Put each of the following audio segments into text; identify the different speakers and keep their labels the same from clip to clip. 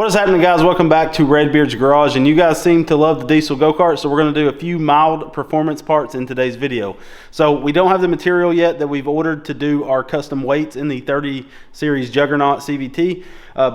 Speaker 1: What is happening, guys? Welcome back to Redbeard's Garage, and you guys seem to love the diesel go-kart, so we're going to do a few mild performance parts in today's video. So we don't have the material yet that we've ordered to do our custom weights in the 30 series Juggernaut CVT.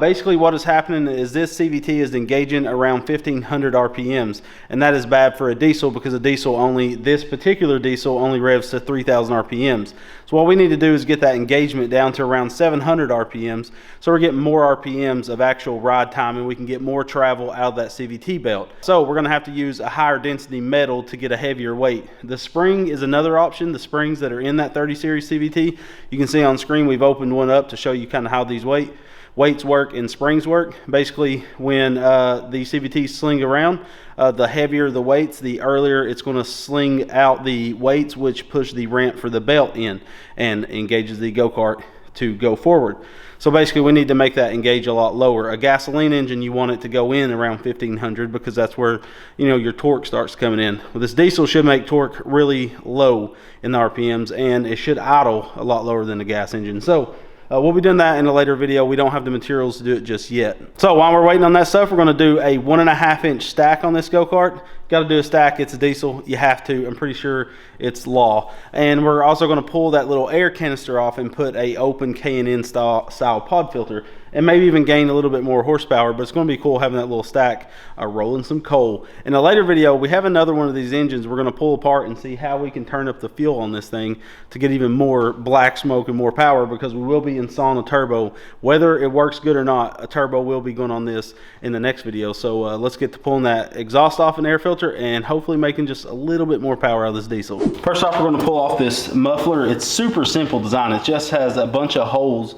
Speaker 1: Basically what is happening is this CVT is engaging around 1500 RPMs, and that is bad for a diesel because this particular diesel only revs to 3000 RPMs. So what we need to do is get that engagement down to around 700 RPMs, so we're getting more RPMs of actual ride time and we can get more travel out of that CVT belt. So we're going to have to use a higher density metal to get a heavier weight. The spring is another option. The springs that are in that 30 series CVT, you can see on screen we've opened one up to show you kind of how these weights work and springs work. Basically, when the CVTs sling around, the heavier the weights, the earlier it's going to sling out the weights, which push the ramp for the belt in and engages the go-kart to go forward. So basically we need to make that engage a lot lower. A gasoline engine, you want it to go in around 1500 because that's where, you know, your torque starts coming in. Well, this diesel should make torque really low in the RPMs, and it should idle a lot lower than the gas engine. So we'll be doing that in a later video. We don't have the materials to do it just yet. So while we're waiting on that stuff, we're going to do a 1.5 inch stack on this go-kart. Got to do a stack. It's a diesel. You have to. I'm pretty sure it's law. And we're also going to pull that little air canister off and put a open K&N style pod filter, and maybe even gain a little bit more horsepower. But it's going to be cool having that little stack rolling some coal. In a later video, we have another one of these engines we're going to pull apart and see how we can turn up the fuel on this thing to get even more black smoke and more power, because we will be installing a turbo. Whether it works good or not, a turbo will be going on this in the next video. So let's get to pulling that exhaust off an air filter and hopefully making just a little bit more power out of this diesel. First off, we're going to pull off this muffler. It's super simple design. It just has a bunch of holes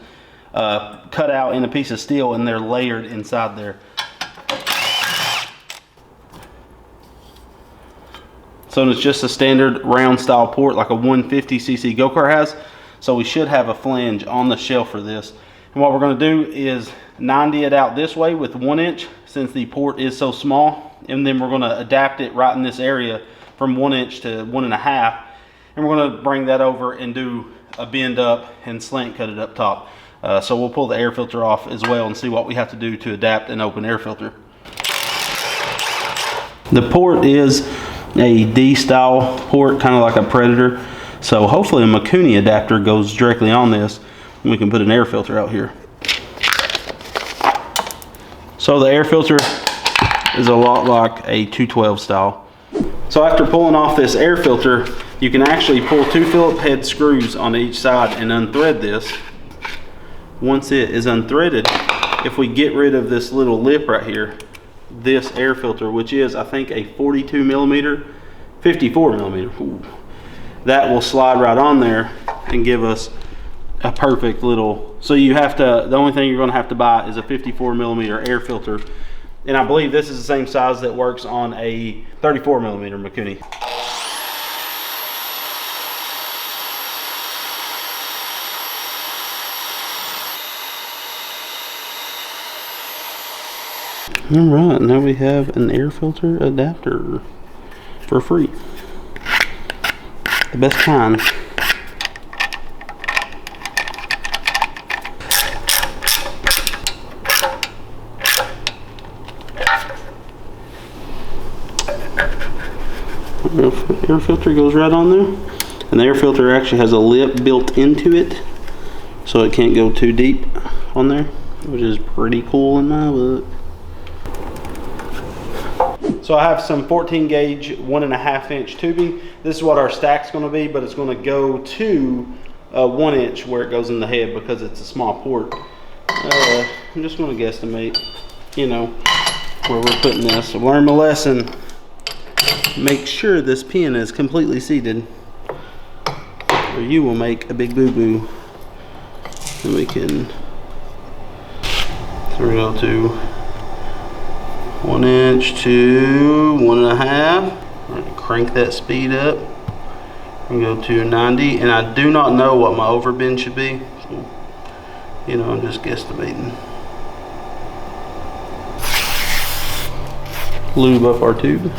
Speaker 1: cut out in a piece of steel, and they're layered inside there. So it's just a standard round style port like a 150cc go-kart has. So we should have a flange on the shelf for this. And what we're going to do is 90 it out this way with 1 inch, since the port is so small. And then we're going to adapt it right in this area from 1 inch to 1.5. And we're going to bring that over and do a bend up and slant cut it up top. So we'll pull the air filter off as well and see what we have to do to adapt an open air filter. The port is a D-style port, kind of like a Predator. So hopefully a Mikuni adapter goes directly on this, and we can put an air filter out here. So the air filter is a lot like a 212 style. So after pulling off this air filter, you can actually pull 2 Phillips head screws on each side and unthread this. Once it is unthreaded, if we get rid of this little lip right here, this air filter, which is I think a 42 millimeter, 54 millimeter, ooh, that will slide right on there and give us a perfect little. So you have to, the only thing you're going to have to buy is a 54 millimeter air filter, and I believe this is the same size that works on a 34 millimeter Mikuni. Alright, now we have an air filter adapter for free. The best kind. The air filter goes right on there. And the air filter actually has a lip built into it, so it can't go too deep on there, which is pretty cool in my book. So I have some 14 gauge 1.5 inch tubing. This is what our stack's going to be, but it's going to go to 1 inch where it goes in the head because it's a small port. I'm just going to guesstimate, you know, where we're putting this. So learn my lesson. Make sure this pin is completely seated, or you will make a big boo-boo. And we can, so we go to 1 inch to 1.5. I'm going to crank that speed up and go to 90. And I do not know what my overbend should be. So, you know, I'm just guesstimating. Lube up our tube.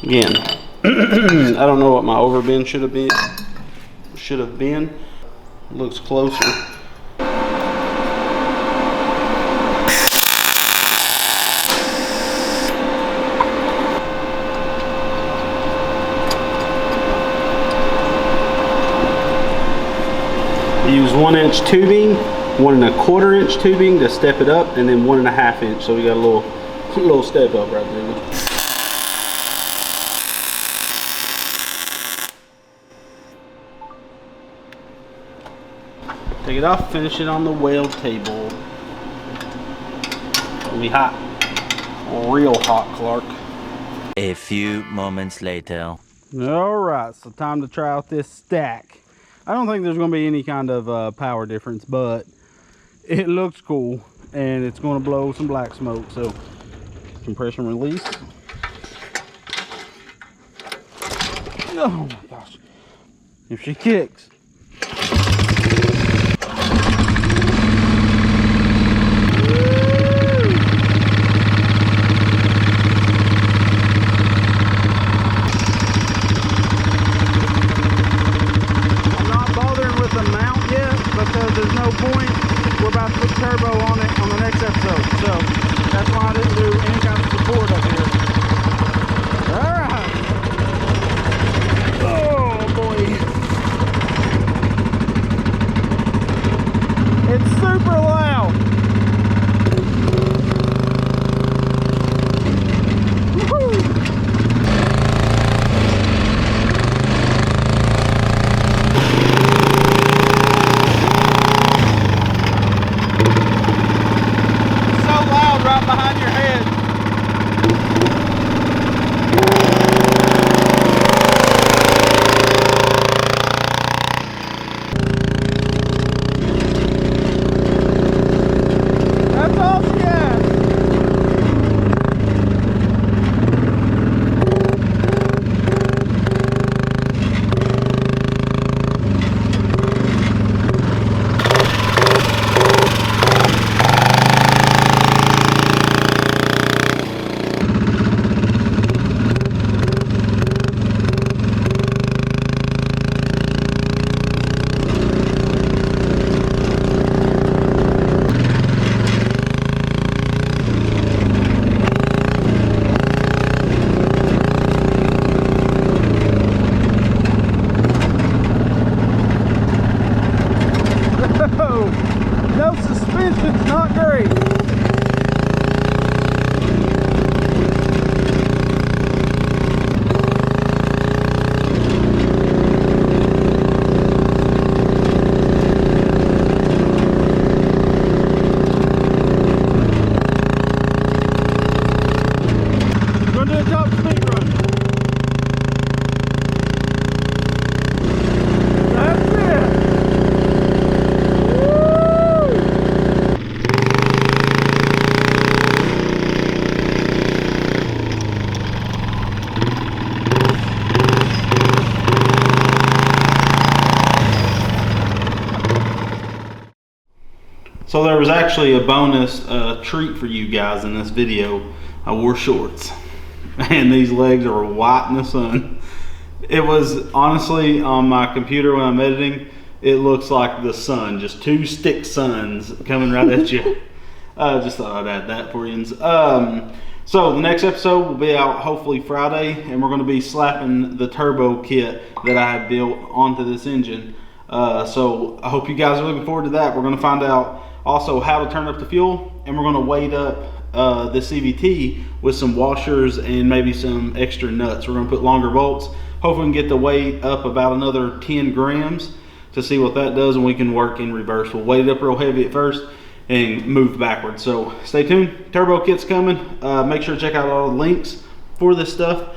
Speaker 1: Again, I don't know what my overbend should have been. Looks closer. Use 1-inch tubing, 1 1/4 inch tubing to step it up, and then 1 1/2 inch. So we got a little step up right there. Take it off, finish it on the weld table. It'll be hot, real hot, Clark.
Speaker 2: A few moments later.
Speaker 1: All right, so time to try out this stack. I don't think there's going to be any kind of power difference, but it looks cool, and it's going to blow some black smoke. So compression release. Oh my gosh! If she kicks. There's no point. We're about to put turbo on it on the next episode, so that's why I didn't do any kind of support up here. All right. Oh boy, it's super loud. Woohoo! Right behind your head. That's all she has. No suspension's not great. We're gonna do a top speed run. That's it. So there was actually a bonus treat for you guys in this video. I wore shorts and these legs are white in the sun. It was honestly on my computer when I'm editing, it looks like the sun, just 2 stick suns coming right at you. Just thought I'd add that for you. So the next episode will be out hopefully Friday, and we're going to be slapping the turbo kit that I have built onto this engine. So I hope you guys are looking forward to that. We're going to find out also how to turn up the fuel, and we're going to weight up the CVT with some washers and maybe some extra nuts. We're going to put longer bolts. Hopefully we can get the weight up about another 10 grams to see what that does, and we can work in reverse. We'll weight it up real heavy at first and move backwards. So stay tuned. Turbo kit's coming. Make sure to check out all the links for this stuff.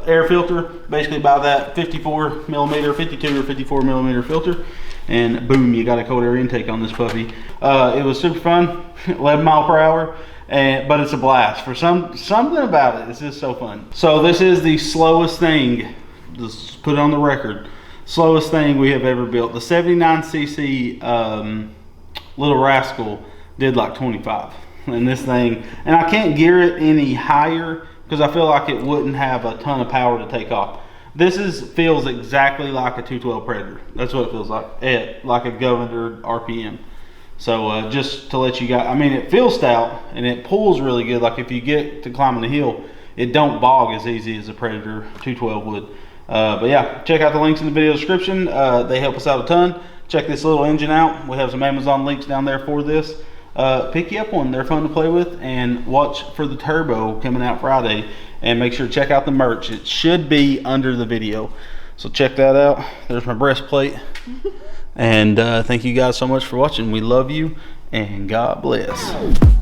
Speaker 1: Air filter, basically buy that 54 millimeter, 52 or 54 millimeter filter, and boom, you got a cold air intake on this puppy. It was super fun, 11 mile per hour, but it's a blast. For something about it, it's just so fun. So this is the slowest thing, just put it on the record, slowest thing we have ever built. The 79cc Little Rascal did like 25, and this thing, and I can't gear it any higher because I feel like it wouldn't have a ton of power to take off. This feels exactly like a 212 Predator. That's what it feels like, like a governor RPM. So just to let you guys, I mean, it feels stout and it pulls really good. Like if you get to climbing the hill, it don't bog as easy as a Predator 212 would. But yeah, check out the links in the video description. They help us out a ton. Check this little engine out. We have some Amazon links down there for this. Pick you up one. They're fun to play with, and watch for the turbo coming out Friday. And make sure to check out the merch. It should be under the video. So check that out. There's my breastplate. And thank you guys so much for watching. We love you, and God bless.